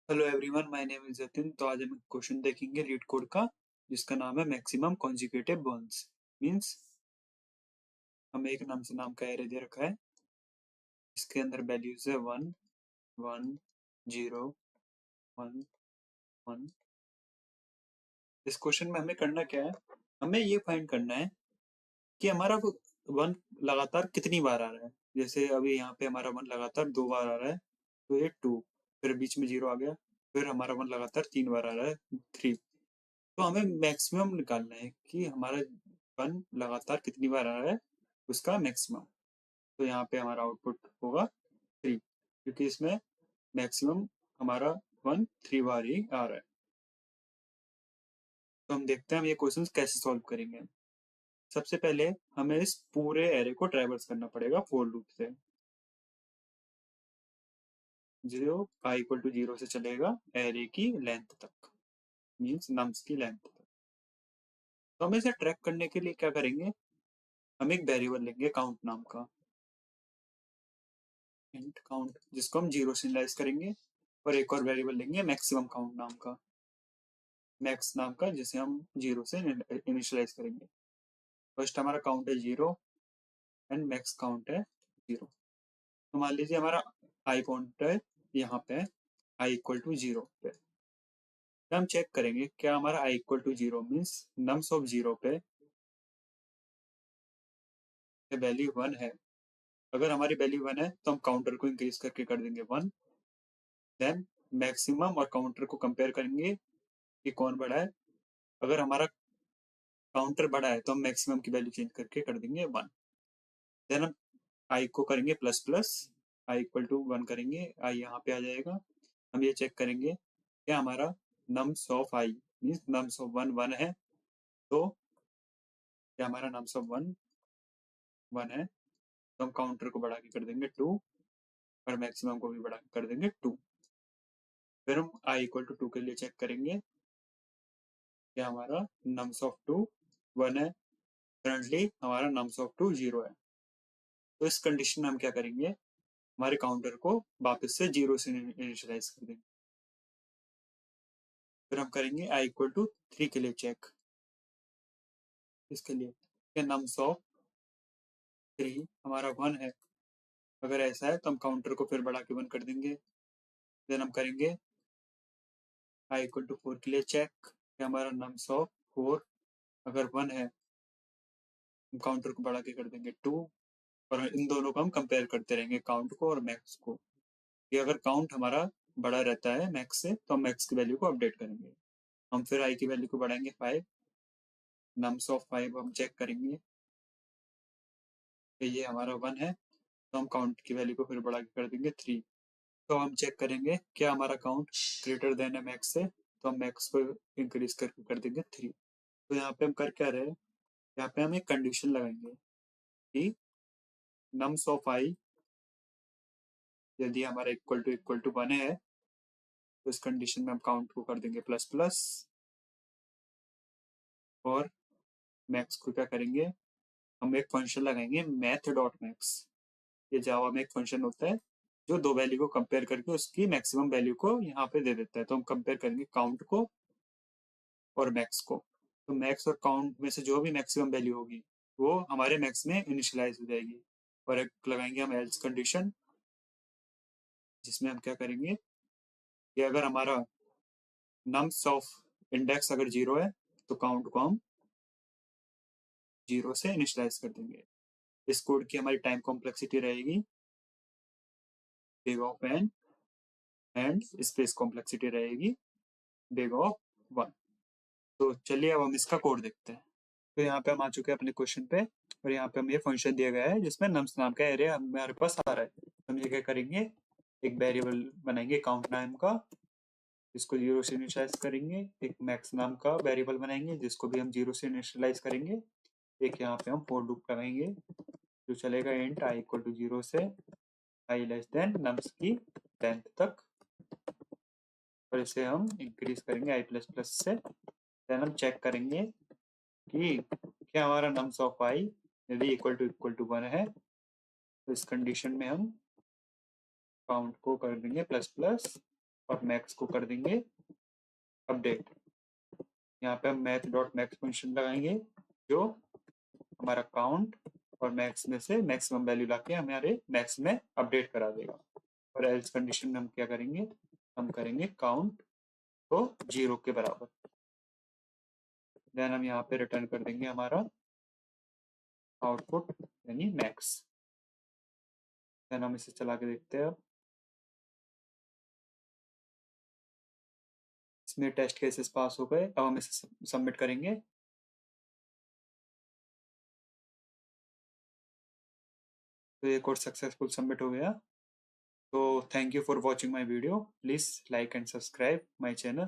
Hello everyone, my name is Jatin. तो आज हम एक क्वेश्चन देखेंगे लीड कोड का, जिसका नाम है मैक्सिमम कॉन्जिक्यूटिव बॉन्ड्स। मींस हमें एक नाम का एरे दे रखा है। इसके अंदर वैल्यूज है 1 1 0 1 1। इस क्वेश्चन में हमें करना क्या है, हमें ये फाइंड करना है कि हमारा वन लगातार कितनी बार आ रहा है। जैसे अभी यहाँ पे हमारा वन लगातार 2 बार आ रहा है, तो ये 2, फिर बीच में 0 आ गया, फिर हमारा वन लगातार 3 बार आ रहा है, 3। तो हमें मैक्सिमम निकालना है कि हमारा वन लगातार कितनी बार आ रहा है, उसका मैक्सिमम। तो यहाँ पे हमारा आउटपुट होगा 3, क्योंकि इसमें मैक्सिमम हमारा वन 3 बार ही आ रहा है। तो हम देखते हैं हम ये क्वेश्चन कैसे सॉल्व करेंगे। सबसे पहले हमें इस पूरे एरे को ट्रैवर्स करना पड़ेगा फॉर लूप से। 0 i इक्वल टू 0 से चलेगा एरे की लेंथ तक, मीन्स नम्स की लेंथ तक। तो हमें इसे ट्रैक करने के लिए क्या करेंगे, हम एक वेरिएबल लेंगे काउंट नाम का, इंट काउंट, जिसको हम 0 से इनिशियलाइज करेंगे। और एक और वेरिएबल लेंगे मैक्सिमम काउंट नाम का, मैक्स नाम का, जिसे हम 0 से इनिशियलाइज करेंगे। फर्स्ट हमारा काउंट है 0 एंड मैक्स काउंट है 0। तो मान लीजिए हमारा आई काउंट है यहाँ पे आई इक्वल टू 0 पे। तो हम चेक करेंगे क्या हमारा I equal to 0 means norms of 0 पे वैल्यू 1 है। अगर हमारी वैल्यू 1 है तो हम काउंटर को इंक्रीज करके कर देंगे 1। देन मैक्सिमम और काउंटर को कंपेयर करेंगे कि कौन बड़ा है। अगर हमारा काउंटर बड़ा है तो हम मैक्सिमम की वैल्यू चेंज करके कर देंगे 1। देन हम आई को करेंगे plus plus, I equal to 1 करेंगे, आई यहाँ पे आ जाएगा। हम ये चेक करेंगे क्या हमारा nums of I means norms of 1 1 है। तो क्या हमारा नम्स ऑफ 1 1 है, तो हम काउंटर को बढ़ा के कर देंगे 2 और मैक्सिमम को भी बढ़ा के कर देंगे 2। फिर हम आई इक्वल टू 2 के लिए चेक करेंगे क्या हमारा नम्स ऑफ 2 1 है। करंटली हमारा नम्स ऑफ 2 0 है। तो इस कंडीशन में हम क्या करेंगे, हमारे काउंटर को वापस से 0 से इनिशियलाइज कर देंगे। फिर हम करेंगे आई इक्वल टू 3 के लिए चेक। इसके लिए नम्स ऑफ 3 हमारा 1 है। अगर ऐसा है तो हम काउंटर को फिर बढ़ा के 1 कर देंगे। देन हम करेंगे आई इक्वल टू 4 के लिए चेक कि हमारा नम्स ऑफ 4 अगर 1 है, हम काउंटर को बढ़ा के कर देंगे 2। और इन दोनों को हम कंपेयर करते रहेंगे, काउंट को और मैक्स को, कि अगर काउंट हमारा बड़ा रहता है मैक्स से तो हम मैक्स की वैल्यू को अपडेट करेंगे। हम फिर आई की वैल्यू को बढ़ाएंगे 5। नम्स ऑफ 5 हम चेक करेंगे कि ये हमारा 1 है, तो हम काउंट की वैल्यू को फिर बढ़ा के कर देंगे 3। तो हम चेक करेंगे क्या हमारा काउंट ग्रेटर देन है मैक्स से, तो हम मैक्स को इंक्रीज करके कर देंगे 3। तो यहाँ पे हम कर क्या रहे हैं, यहाँ पे हम एक कंडीशन लगाएंगे कि नम्स ऑफ आई यदि हमारा इक्वल टू 1 है, तो इस कंडीशन में हम काउंट को कर देंगे प्लस प्लस और मैक्स को क्या करेंगे, हम एक फंक्शन लगाएंगे मैथ डॉट मैक्स। ये जावा में एक फंक्शन होता है जो दो वैल्यू को कंपेयर करके उसकी मैक्सिमम वैल्यू को यहाँ पे दे देता है। तो हम कंपेयर करेंगे काउंट को और मैक्स को। तो मैक्स और काउंट में से जो भी मैक्सिमम वैल्यू होगी वो हमारे मैक्स में इनिशियलाइज हो जाएगी। और एक लगाएंगे हम एल्स कंडीशन, जिसमें हम क्या करेंगे कि अगर हमारा नम्स ऑफ इंडेक्स अगर 0 है तो काउंट को हम 0 से इनिशियलाइज कर देंगे। इस कोड की हमारी टाइम कॉम्प्लेक्सिटी रहेगी big of N and space complexity रहेगी बिग ऑफ 1। तो चलिए अब हम इसका कोड देखते हैं। तो यहाँ पे हम आ चुके हैं अपने क्वेश्चन पे, और यहाँ पे हम ये फंक्शन दिया गया है जिसमें नम्स नाम का एरे हमारे पास आ रहा है। हम ये क्या करेंगे, एक वेरिएबल बनाएंगे काउंट नाम का, जिसको 0 से इनिशियलाइज करेंगे। एक मैक्स नाम का वेरिएबल बनाएंगे जिसको भी हम 0 से इनिशियलाइज करेंगे। एक यहाँ पे हम फॉर लूप लगाएंगे जो चलेगा इंट आई इक्वल टू 0 से आई लेस देन नम्स की लेंथ तक, और इसे हम इंक्रीज करेंगे आई प्लस प्लस से। देन हम चेक करेंगे कि क्या हमारा नम्स ऑफ आई यदि इक्वल टू 1 है, तो इस कंडीशन में हम काउंट को कर देंगे प्लस प्लस और मैक्स को कर देंगे अपडेट। यहाँ पे हम मैथ डॉट मैक्स फंक्शन लगाएंगे जो हमारा काउंट और मैक्स में से मैक्सिमम वैल्यू लाके हमारे मैक्स में अपडेट करा देगा। और एल्स कंडीशन में हम क्या करेंगे, हम करेंगे काउंट को 0 के बराबर। देन हम यहाँ पे रिटर्न कर देंगे हमारा आउटपुट यानी मैक्स। देन हम इसे चला के देखते हैं। अब इसमें टेस्ट केसेस पास हो गए। अब हम इसे सबमिट करेंगे। तो ये कोड सक्सेसफुल सबमिट हो गया। तो thank you for watching my video. Please like and subscribe my channel.